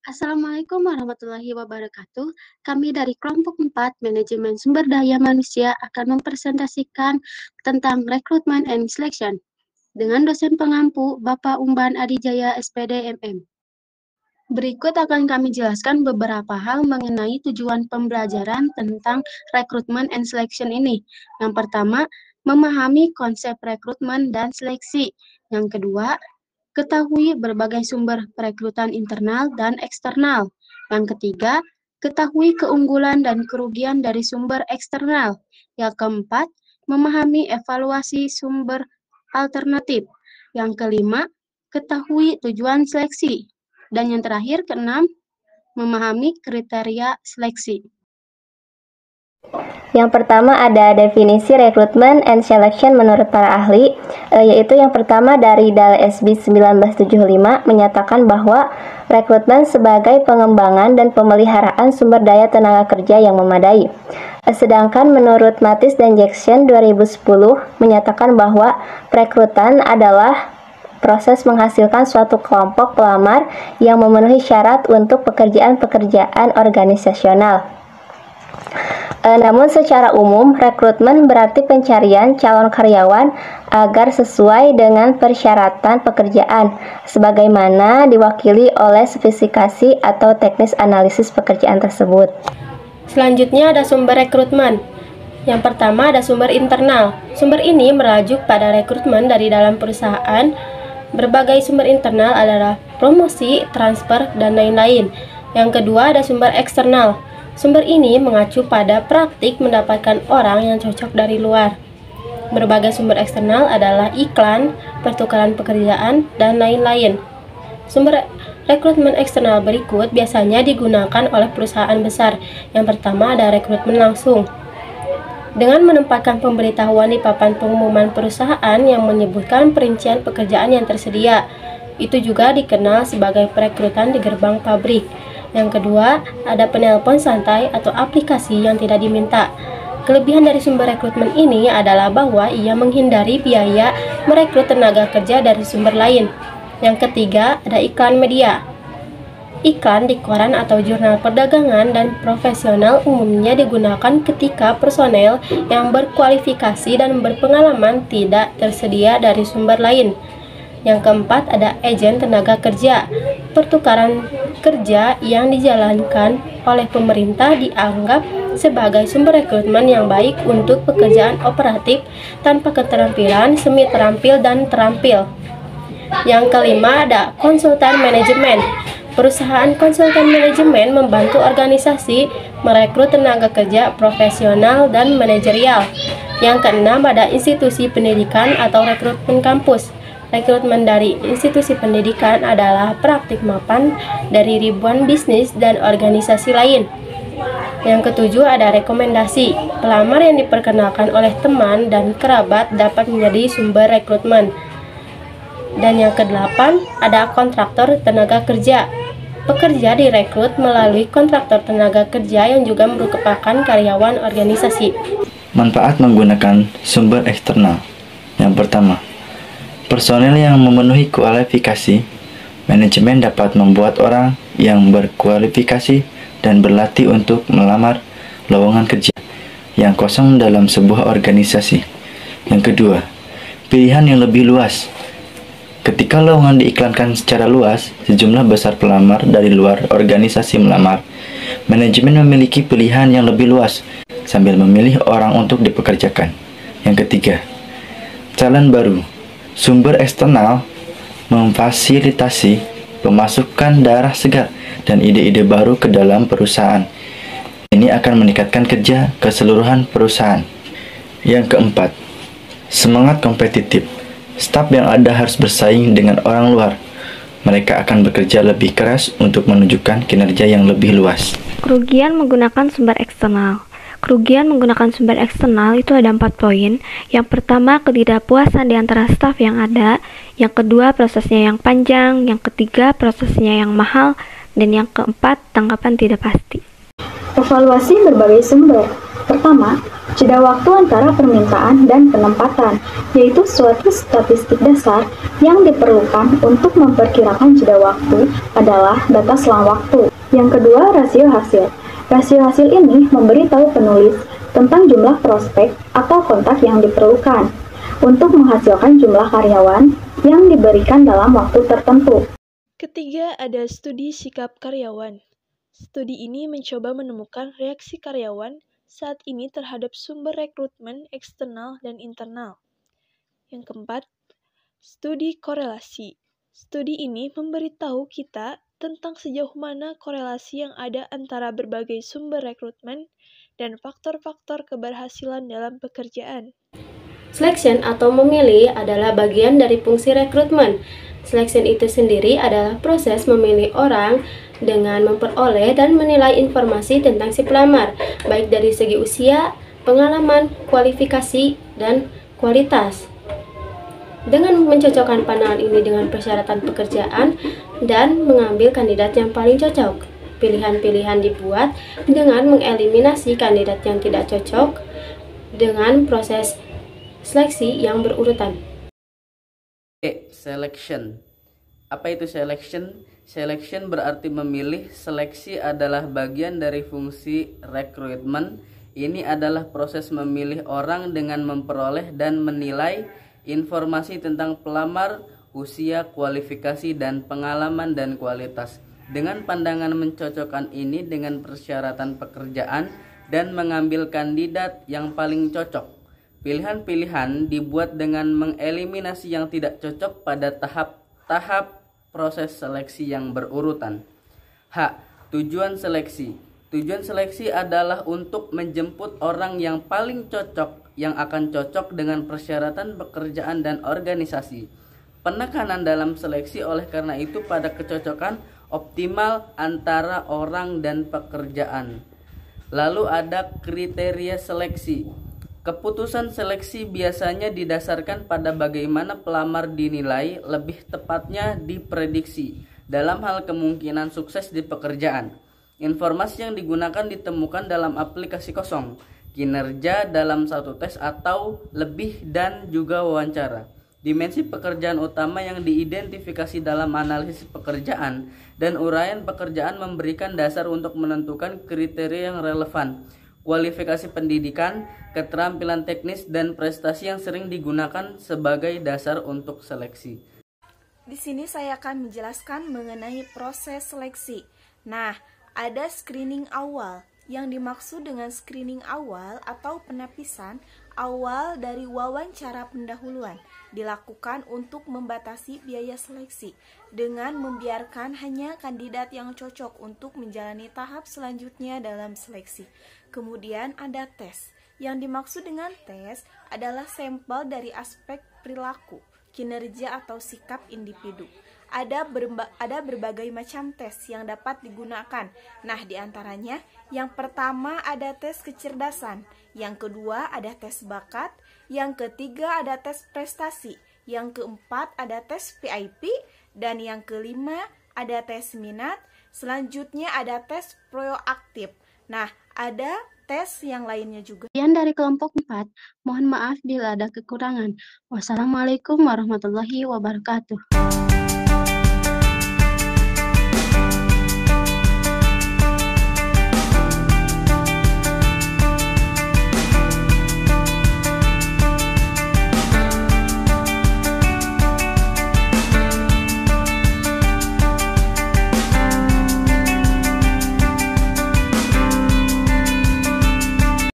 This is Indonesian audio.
Assalamualaikum warahmatullahi wabarakatuh. Kami dari kelompok 4 Manajemen Sumber Daya Manusia akan mempresentasikan tentang Recruitment and Selection dengan dosen pengampu Bapak Umban Adijaya SPD MM. Berikut akan kami jelaskan beberapa hal mengenai tujuan pembelajaran tentang Recruitment and Selection ini. Yang pertama, memahami konsep rekrutmen dan seleksi. Yang kedua, ketahui berbagai sumber perekrutan internal dan eksternal. Yang ketiga, ketahui keunggulan dan kerugian dari sumber eksternal. Yang keempat, memahami evaluasi sumber alternatif. Yang kelima, ketahui tujuan seleksi. Dan yang terakhir, keenam, memahami kriteria seleksi. Yang pertama ada definisi recruitment and selection menurut para ahli, yaitu yang pertama dari DAL SB 1975 menyatakan bahwa rekrutmen sebagai pengembangan dan pemeliharaan sumber daya tenaga kerja yang memadai. Sedangkan menurut Matis dan Jackson 2010 menyatakan bahwa perekrutan adalah proses menghasilkan suatu kelompok pelamar yang memenuhi syarat untuk pekerjaan-pekerjaan organisasional. Namun secara umum, rekrutmen berarti pencarian calon karyawan agar sesuai dengan persyaratan pekerjaan, sebagaimana diwakili oleh spesifikasi atau teknis analisis pekerjaan tersebut. Selanjutnya ada sumber rekrutmen. Yang pertama ada sumber internal. Sumber ini merujuk pada rekrutmen dari dalam perusahaan. Berbagai sumber internal adalah promosi, transfer, dan lain-lain. Yang kedua ada sumber eksternal. Sumber ini mengacu pada praktik mendapatkan orang yang cocok dari luar. Berbagai sumber eksternal adalah iklan, pertukaran pekerjaan, dan lain-lain. Sumber rekrutmen eksternal berikut biasanya digunakan oleh perusahaan besar. Yang pertama ada rekrutmen langsung. Dengan menempatkan pemberitahuan di papan pengumuman perusahaan yang menyebutkan perincian pekerjaan yang tersedia. Itu juga dikenal sebagai perekrutan di gerbang pabrik. Yang kedua, ada penelpon santai atau aplikasi yang tidak diminta. Kelebihan dari sumber rekrutmen ini adalah bahwa ia menghindari biaya merekrut tenaga kerja dari sumber lain. Yang ketiga, ada iklan media. Iklan di koran atau jurnal perdagangan dan profesional umumnya digunakan ketika personel yang berkualifikasi dan berpengalaman tidak tersedia dari sumber lain. Yang keempat ada agen tenaga kerja. Pertukaran kerja yang dijalankan oleh pemerintah dianggap sebagai sumber rekrutmen yang baik untuk pekerjaan operatif tanpa keterampilan, semi terampil, dan terampil. Yang kelima ada konsultan manajemen. Perusahaan konsultan manajemen membantu organisasi merekrut tenaga kerja profesional dan manajerial. Yang keenam ada institusi pendidikan atau rekrutmen kampus. Rekrutmen dari institusi pendidikan adalah praktik mapan dari ribuan bisnis dan organisasi lain. Yang ketujuh ada rekomendasi. Pelamar yang diperkenalkan oleh teman dan kerabat dapat menjadi sumber rekrutmen. Dan yang kedelapan ada kontraktor tenaga kerja. Pekerja direkrut melalui kontraktor tenaga kerja yang juga merupakan karyawan organisasi. Manfaat menggunakan sumber eksternal. Yang pertama, personel yang memenuhi kualifikasi, manajemen dapat membuat orang yang berkualifikasi dan berlatih untuk melamar lowongan kerja yang kosong dalam sebuah organisasi. Yang kedua, pilihan yang lebih luas. Ketika lowongan diiklankan secara luas, sejumlah besar pelamar dari luar organisasi melamar. Manajemen memiliki pilihan yang lebih luas sambil memilih orang untuk dipekerjakan. Yang ketiga, calon baru. Sumber eksternal memfasilitasi pemasukan darah segar dan ide-ide baru ke dalam perusahaan. Ini akan meningkatkan kerja keseluruhan perusahaan. Yang keempat, semangat kompetitif. Staf yang ada harus bersaing dengan orang luar. Mereka akan bekerja lebih keras untuk menunjukkan kinerja yang lebih luas. Kerugian menggunakan sumber eksternal. Kerugian menggunakan sumber eksternal itu ada 4 poin. Yang pertama, ketidakpuasan di antara staf yang ada. Yang kedua, prosesnya yang panjang. Yang ketiga, prosesnya yang mahal. Dan yang keempat, tanggapan tidak pasti. Evaluasi berbagai sumber. Pertama, jeda waktu antara permintaan dan penempatan, yaitu suatu statistik dasar yang diperlukan untuk memperkirakan jeda waktu adalah data selang waktu. Yang kedua, rasio hasil. Rasio hasil ini memberitahu penulis tentang jumlah prospek atau kontak yang diperlukan untuk menghasilkan jumlah karyawan yang diberikan dalam waktu tertentu. Ketiga, ada studi sikap karyawan. Studi ini mencoba menemukan reaksi karyawan saat ini terhadap sumber rekrutmen eksternal dan internal. Yang keempat, studi korelasi. Studi ini memberitahu kita tentang sejauh mana korelasi yang ada antara berbagai sumber rekrutmen dan faktor-faktor keberhasilan dalam pekerjaan. Selection atau memilih adalah bagian dari fungsi rekrutmen. Selection itu sendiri adalah proses memilih orang dengan memperoleh dan menilai informasi tentang si pelamar, baik dari segi usia, pengalaman, kualifikasi, dan kualitas. Dengan mencocokkan pandangan ini dengan persyaratan pekerjaan dan mengambil kandidat yang paling cocok, pilihan-pilihan dibuat dengan mengeliminasi kandidat yang tidak cocok dengan proses seleksi yang berurutan. Selection. Apa itu selection? Selection berarti memilih. Seleksi adalah bagian dari fungsi rekrutmen. Ini adalah proses memilih orang dengan memperoleh dan menilai informasi tentang pelamar, usia, kualifikasi, dan pengalaman dan kualitas. Dengan pandangan mencocokkan ini dengan persyaratan pekerjaan dan mengambil kandidat yang paling cocok. Pilihan-pilihan dibuat dengan mengeliminasi yang tidak cocok pada tahap proses seleksi yang berurutan. Tujuan seleksi. Tujuan seleksi adalah untuk menjemput orang yang paling cocok, yang akan cocok dengan persyaratan pekerjaan dan organisasi. Penekanan dalam seleksi oleh karena itu pada kecocokan optimal antara orang dan pekerjaan. Lalu ada kriteria seleksi. Keputusan seleksi biasanya didasarkan pada bagaimana pelamar dinilai, lebih tepatnya diprediksi, dalam hal kemungkinan sukses di pekerjaan. Informasi yang digunakan ditemukan dalam aplikasi kosong, kinerja dalam satu tes atau lebih, dan juga wawancara. Dimensi pekerjaan utama yang diidentifikasi dalam analisis pekerjaan dan uraian pekerjaan memberikan dasar untuk menentukan kriteria yang relevan. Kualifikasi pendidikan, keterampilan teknis, dan prestasi yang sering digunakan sebagai dasar untuk seleksi. Di sini saya akan menjelaskan mengenai proses seleksi. Nah, ada screening awal. Yang dimaksud dengan screening awal atau penapisan awal dari wawancara pendahuluan dilakukan untuk membatasi biaya seleksi dengan membiarkan hanya kandidat yang cocok untuk menjalani tahap selanjutnya dalam seleksi. Kemudian ada tes. Yang dimaksud dengan tes adalah sampel dari aspek perilaku, kinerja atau sikap individu. Ada berbagai macam tes yang dapat digunakan. Nah, diantaranya yang pertama ada tes kecerdasan, yang kedua ada tes bakat, yang ketiga ada tes prestasi, yang keempat ada tes PIP, dan yang kelima ada tes minat. Selanjutnya ada tes proaktif. Nah, ada tes yang lainnya juga. Sekian dari kelompok 4. Mohon maaf bila ada kekurangan. Wassalamualaikum warahmatullahi wabarakatuh.